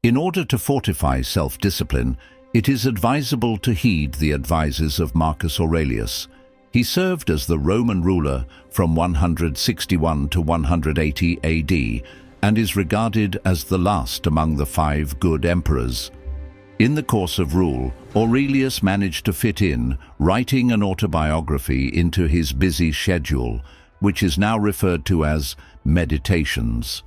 In order to fortify self-discipline, it is advisable to heed the advices of Marcus Aurelius. He served as the Roman ruler from 161 to 180 AD and is regarded as the last among the 5 good emperors. In the course of rule, Aurelius managed to fit in writing an autobiography into his busy schedule, which is now referred to as Meditations.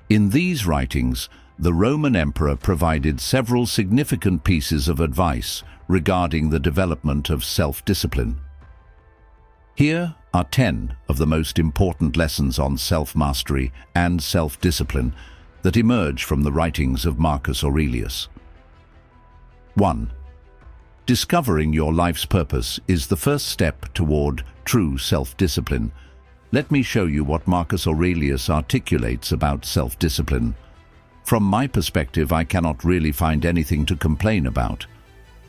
In these writings, the Roman emperor provided several significant pieces of advice regarding the development of self-discipline. Here are 10 of the most important lessons on self-mastery and self-discipline that emerge from the writings of Marcus Aurelius. 1. Discovering your life's purpose is the first step toward true self-discipline. Let me show you what Marcus Aurelius articulates about self-discipline. From my perspective, I cannot really find anything to complain about.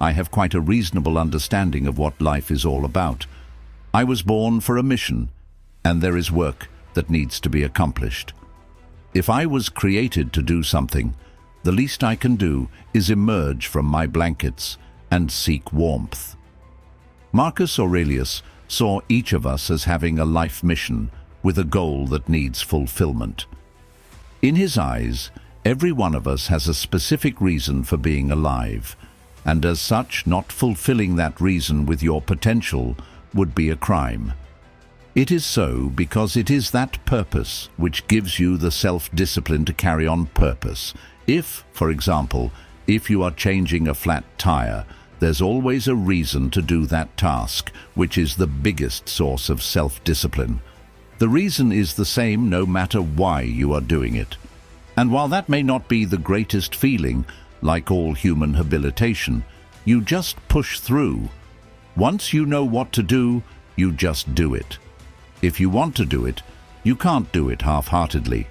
I have quite a reasonable understanding of what life is all about. I was born for a mission, and there is work that needs to be accomplished. If I was created to do something, the least I can do is emerge from my blankets and seek warmth. Marcus Aurelius saw each of us as having a life mission with a goal that needs fulfillment. In his eyes, every one of us has a specific reason for being alive, and as such, not fulfilling that reason with your potential would be a crime. It is so because it is that purpose which gives you the self-discipline to carry on purpose. If, for example, if you are changing a flat tire, there's always a reason to do that task, which is the biggest source of self-discipline. The reason is the same no matter why you are doing it. And while that may not be the greatest feeling, like all human habilitation, you just push through. Once you know what to do, you just do it. If you want to do it, you can't do it half-heartedly.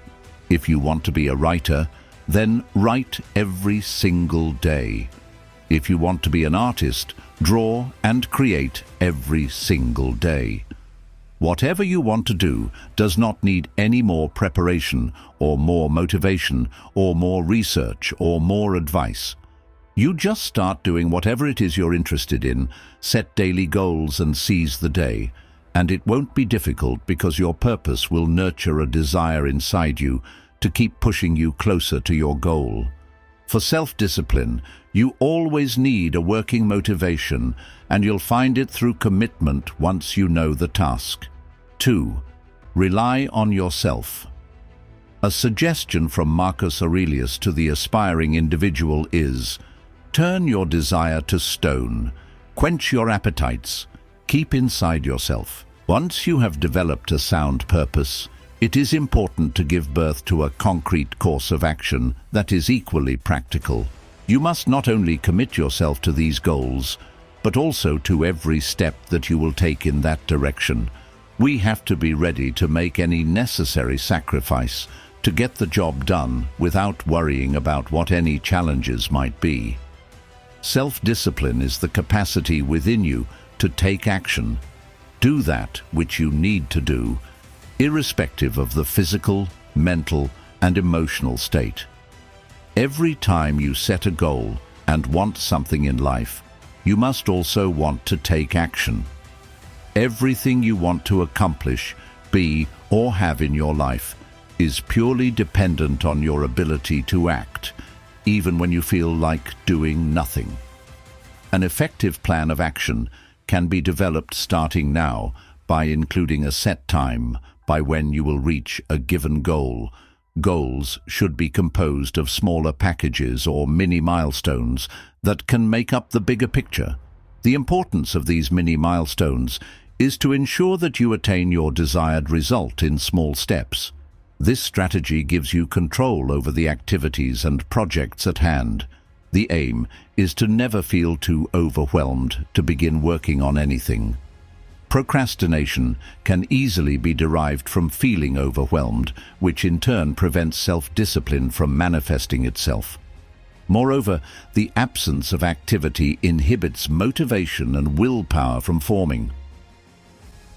If you want to be a writer, then write every single day. If you want to be an artist, draw and create every single day. Whatever you want to do does not need any more preparation or more motivation or more research or more advice. You just start doing whatever it is you're interested in, set daily goals and seize the day. And it won't be difficult because your purpose will nurture a desire inside you to keep pushing you closer to your goal. For self-discipline, you always need a working motivation, and you'll find it through commitment once you know the task. 2. Rely on yourself. A suggestion from Marcus Aurelius to the aspiring individual is: turn your desire to stone, quench your appetites, keep inside yourself. Once you have developed a sound purpose, it is important to give birth to a concrete course of action that is equally practical. You must not only commit yourself to these goals, but also to every step that you will take in that direction. We have to be ready to make any necessary sacrifice to get the job done without worrying about what any challenges might be. Self-discipline is the capacity within you to take action. Do that which you need to do, irrespective of the physical, mental, and emotional state. Every time you set a goal and want something in life, you must also want to take action. Everything you want to accomplish, be, or have in your life is purely dependent on your ability to act, even when you feel like doing nothing. An effective plan of action can be developed starting now by including a set time by when you will reach a given goal. Goals should be composed of smaller packages or mini milestones that can make up the bigger picture. The importance of these mini milestones is to ensure that you attain your desired result in small steps. This strategy gives you control over the activities and projects at hand. The aim is to never feel too overwhelmed to begin working on anything. Procrastination can easily be derived from feeling overwhelmed, which in turn prevents self-discipline from manifesting itself. Moreover, the absence of activity inhibits motivation and willpower from forming.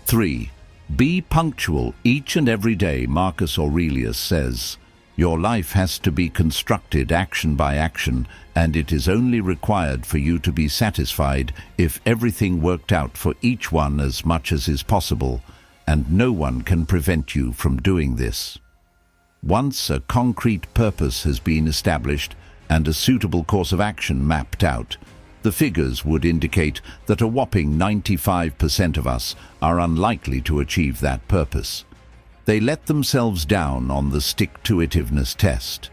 3. Be punctual each and every day. Marcus Aurelius says, Your life has to be constructed action by action, and it is only required for you to be satisfied if everything worked out for each one as much as is possible, and no one can prevent you from doing this. Once a concrete purpose has been established and a suitable course of action mapped out, the figures would indicate that a whopping 95% of us are unlikely to achieve that purpose. They let themselves down on the stick-to-itiveness test.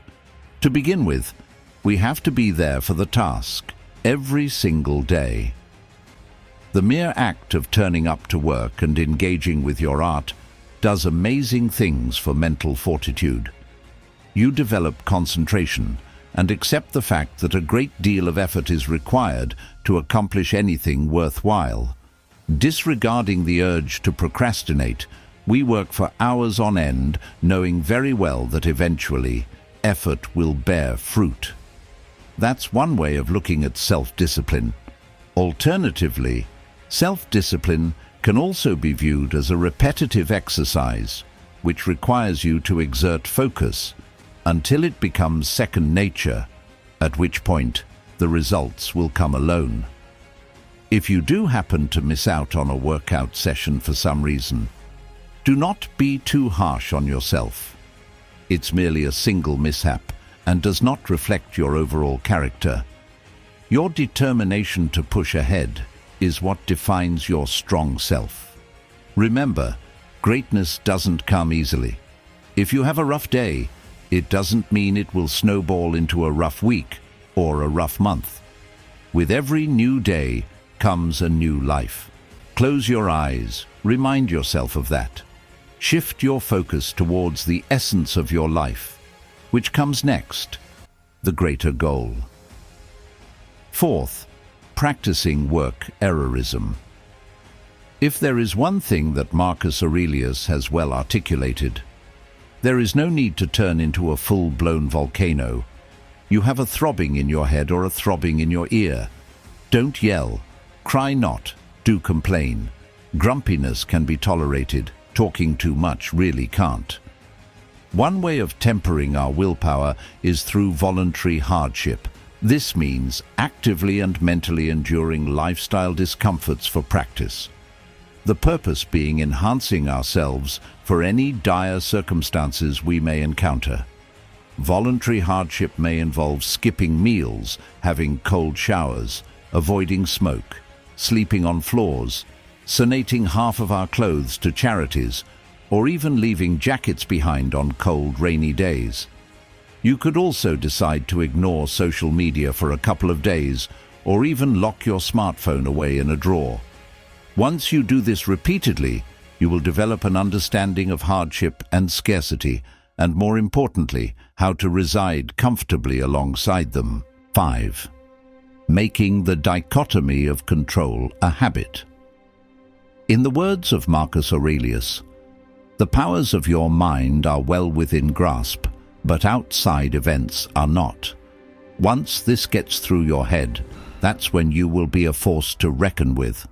To begin with, we have to be there for the task, every single day. The mere act of turning up to work and engaging with your art does amazing things for mental fortitude. You develop concentration and accept the fact that a great deal of effort is required to accomplish anything worthwhile. Disregarding the urge to procrastinate, we work for hours on end, knowing very well that eventually effort will bear fruit. That's one way of looking at self-discipline. Alternatively, self-discipline can also be viewed as a repetitive exercise, which requires you to exert focus until it becomes second nature, at which point the results will come alone. If you do happen to miss out on a workout session for some reason, do not be too harsh on yourself. It's merely a single mishap and does not reflect your overall character. Your determination to push ahead is what defines your strong self. Remember, greatness doesn't come easily. If you have a rough day, it doesn't mean it will snowball into a rough week or a rough month. With every new day comes a new life. Close your eyes, remind yourself of that. Shift your focus towards the essence of your life, which comes next, the greater goal. Fourth, practicing work-errorism. If there is one thing that Marcus Aurelius has well articulated, there is no need to turn into a full-blown volcano. You have a throbbing in your head or a throbbing in your ear. Don't yell, cry not, do complain. Grumpiness can be tolerated, talking too much really can't. One way of tempering our willpower is through voluntary hardship. This means actively and mentally enduring lifestyle discomforts for practice. The purpose being enhancing ourselves for any dire circumstances we may encounter. Voluntary hardship may involve skipping meals, having cold showers, avoiding smoke, sleeping on floors, donating half of our clothes to charities, or even leaving jackets behind on cold, rainy days. You could also decide to ignore social media for a couple of days, or even lock your smartphone away in a drawer. Once you do this repeatedly, you will develop an understanding of hardship and scarcity, and more importantly, how to reside comfortably alongside them. 5. Making the dichotomy of control a habit. In the words of Marcus Aurelius, "The powers of your mind are well within grasp, but outside events are not. Once this gets through your head, that's when you will be a force to reckon with."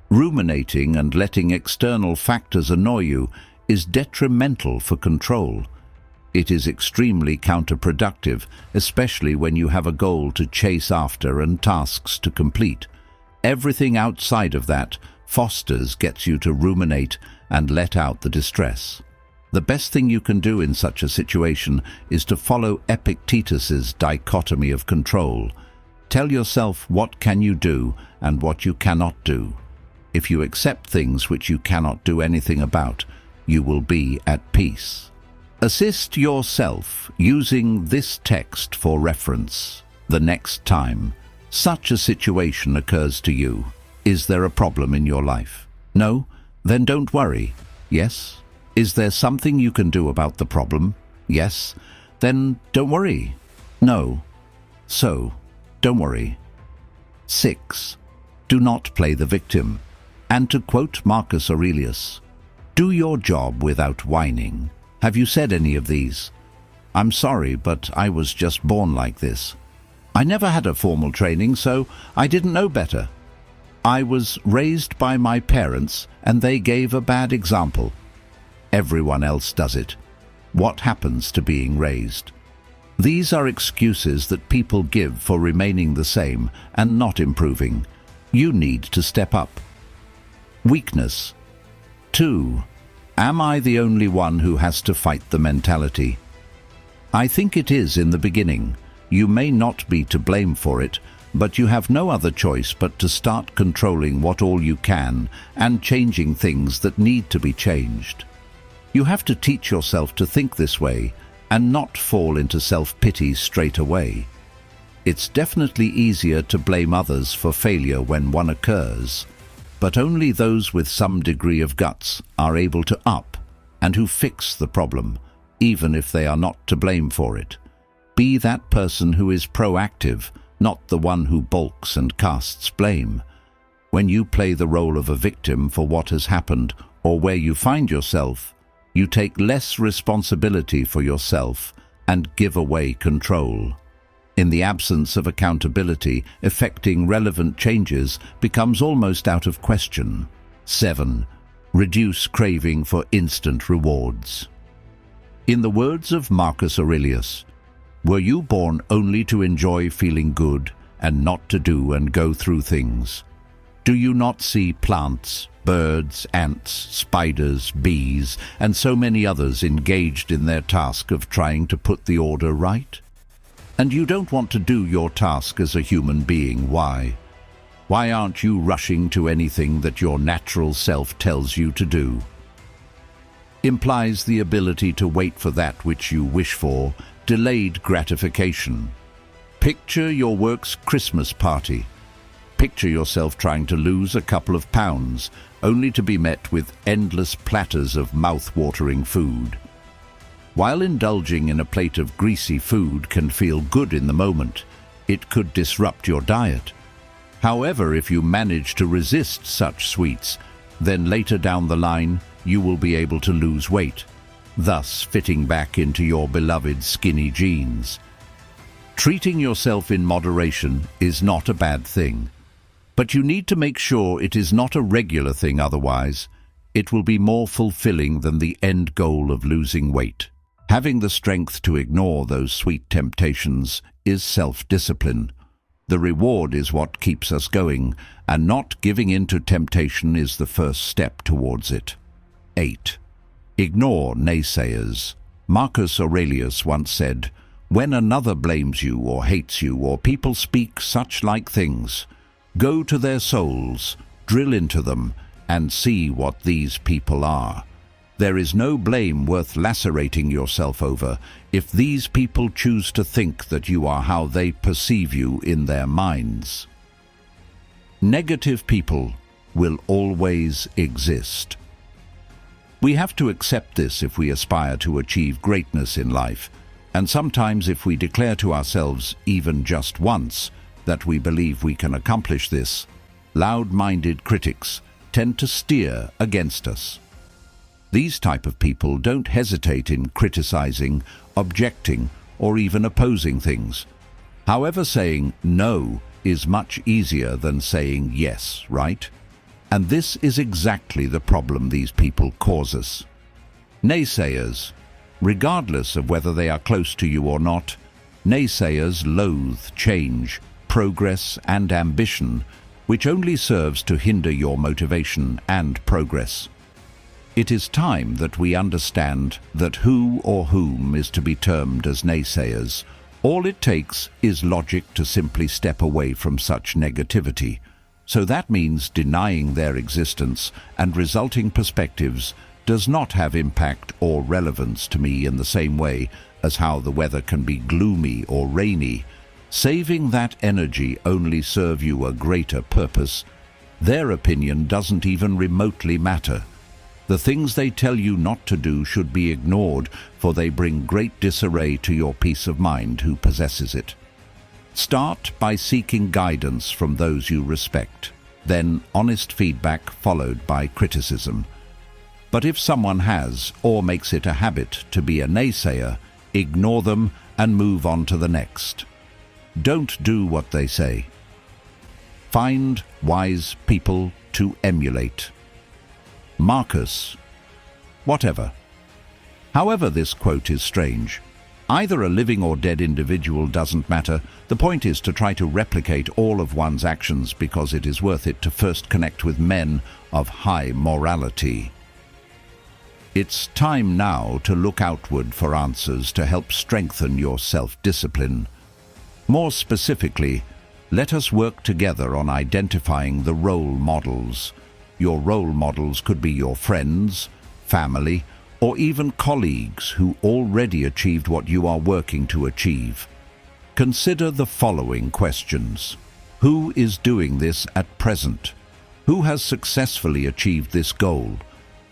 Ruminating and letting external factors annoy you is detrimental for control. It is extremely counterproductive, especially when you have a goal to chase after and tasks to complete. Everything outside of that gets you to ruminate and let out the distress. The best thing you can do in such a situation is to follow Epictetus's dichotomy of control. Tell yourself what can you do and what you cannot do. If you accept things which you cannot do anything about, you will be at peace. Assist yourself using this text for reference. The next time such a situation occurs to you, is there a problem in your life? No? Then don't worry. Yes? Is there something you can do about the problem? Yes? Then don't worry. No? So, don't worry. 6. Do not play the victim. And to quote Marcus Aurelius, "Do your job without whining." Have you said any of these? "I'm sorry, but I was just born like this. I never had a formal training, so I didn't know better. I was raised by my parents, and they gave a bad example. Everyone else does it." what happens to being raised? These are excuses that people give for remaining the same and not improving. You need to step up. Weakness. 2. Am I the only one who has to fight the mentality? I think it is in the beginning. You may not be to blame for it, but you have no other choice but to start controlling what all you can and changing things that need to be changed. You have to teach yourself to think this way and not fall into self-pity straight away. It's definitely easier to blame others for failure when one occurs, but only those with some degree of guts are able to up and who fix the problem, even if they are not to blame for it. Be that person who is proactive, not the one who balks and casts blame. When you play the role of a victim for what has happened or where you find yourself, you take less responsibility for yourself and give away control. In the absence of accountability, effecting relevant changes becomes almost out of question. 7. Reduce craving for instant rewards. In the words of Marcus Aurelius, "Were you born only to enjoy feeling good and not to do and go through things? Do you not see plants, birds, ants, spiders, bees, and so many others engaged in their task of trying to put the order right? And you don't want to do your task as a human being. Why? Why aren't you rushing to anything that your natural self tells you to do?" Implies the ability to wait for that which you wish for, delayed gratification. Picture your work's Christmas party. Picture yourself trying to lose a couple of pounds, only to be met with endless platters of mouth-watering food. While indulging in a plate of greasy food can feel good in the moment, it could disrupt your diet. However, if you manage to resist such sweets, then later down the line, you will be able to lose weight, thus fitting back into your beloved skinny jeans. Treating yourself in moderation is not a bad thing, but you need to make sure it is not a regular thing, otherwise it will be more fulfilling than the end goal of losing weight. Having the strength to ignore those sweet temptations is self-discipline. The reward is what keeps us going, and not giving in to temptation is the first step towards it. 8. Ignore naysayers. Marcus Aurelius once said, "When another blames you or hates you or people speak such like things, go to their souls, drill into them, and see what these people are. There is no blame worth lacerating yourself over if these people choose to think that you are how they perceive you in their minds." Negative people will always exist. We have to accept this if we aspire to achieve greatness in life, and sometimes if we declare to ourselves, even just once, that we believe we can accomplish this, loud-minded critics tend to steer against us. These type of people don't hesitate in criticizing, objecting, or even opposing things. However, saying no is much easier than saying yes, right? And this is exactly the problem these people cause us. Naysayers. Regardless of whether they are close to you or not, naysayers loathe change, progress, and ambition, which only serves to hinder your motivation and progress. It is time that we understand that who or whom is to be termed as naysayers. All it takes is logic to simply step away from such negativity. So that means denying their existence and resulting perspectives does not have impact or relevance to me in the same way as how the weather can be gloomy or rainy. Saving that energy only serve you a greater purpose. Their opinion doesn't even remotely matter. The things they tell you not to do should be ignored, for they bring great disarray to your peace of mind who possesses it. Start by seeking guidance from those you respect, then honest feedback followed by criticism. But if someone has, or makes it a habit, to be a naysayer, ignore them and move on to the next. Don't do what they say. Find wise people to emulate. Marcus, whatever. However, this quote is strange. Either a living or dead individual doesn't matter. The point is to try to replicate all of one's actions because it is worth it to first connect with men of high morality. It's time now to look outward for answers to help strengthen your self-discipline. More specifically, let us work together on identifying the role models. Your role models could be your friends, family, or even colleagues who already achieved what you are working to achieve. Consider the following questions. Who is doing this at present? Who has successfully achieved this goal?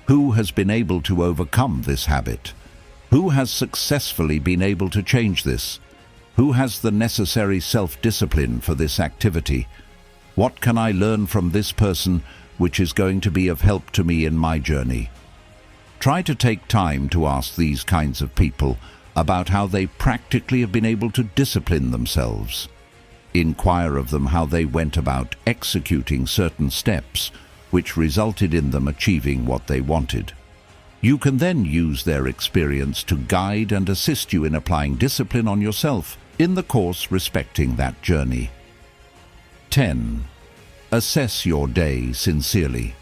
Who has been able to overcome this habit? Who has successfully been able to change this? Who has the necessary self-discipline for this activity? What can I learn from this person which is going to be of help to me in my journey? Try to take time to ask these kinds of people about how they practically have been able to discipline themselves. Inquire of them how they went about executing certain steps which resulted in them achieving what they wanted. You can then use their experience to guide and assist you in applying discipline on yourself in the course respecting that journey. 10. Assess your day sincerely.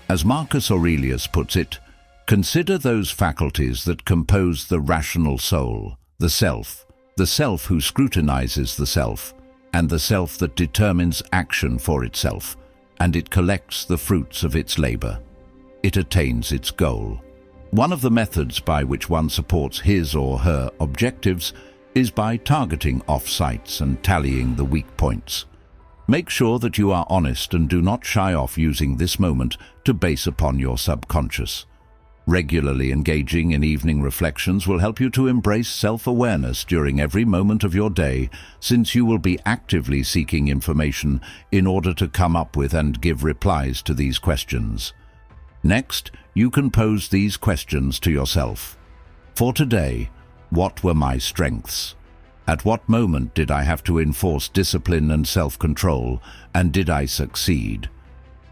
As Marcus Aurelius puts it, consider those faculties that compose the rational soul, the self who scrutinizes the self, and the self that determines action for itself, and it collects the fruits of its labor. It attains its goal. One of the methods by which one supports his or her objectives is by targeting off-sites and tallying the weak points. Make sure that you are honest and do not shy off using this moment to base upon your subconscious. Regularly engaging in evening reflections will help you to embrace self-awareness during every moment of your day, since you will be actively seeking information in order to come up with and give replies to these questions. Next, you can pose these questions to yourself. For today, what were my strengths? At what moment did I have to enforce discipline and self-control, and did I succeed?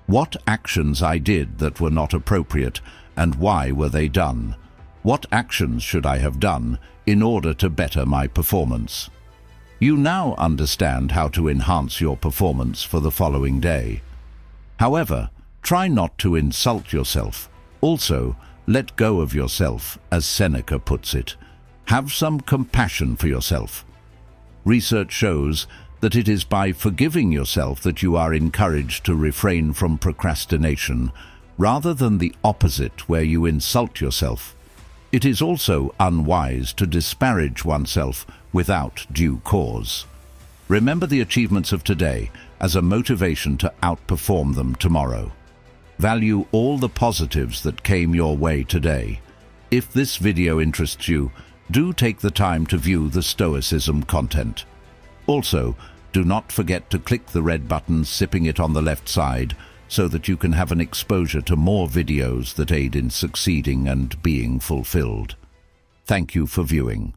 What actions I did that were not appropriate, and why were they done? What actions should I have done in order to better my performance? You now understand how to enhance your performance for the following day. However, try not to insult yourself. Also, let go of yourself, as Seneca puts it. Have some compassion for yourself. Research shows that it is by forgiving yourself that you are encouraged to refrain from procrastination, rather than the opposite where you insult yourself. It is also unwise to disparage oneself without due cause. Remember the achievements of today as a motivation to outperform them tomorrow. Value all the positives that came your way today. If this video interests you, do take the time to view the Stoicism content. Also, do not forget to click the red button sipping it on the left side so that you can have an exposure to more videos that aid in succeeding and being fulfilled. Thank you for viewing.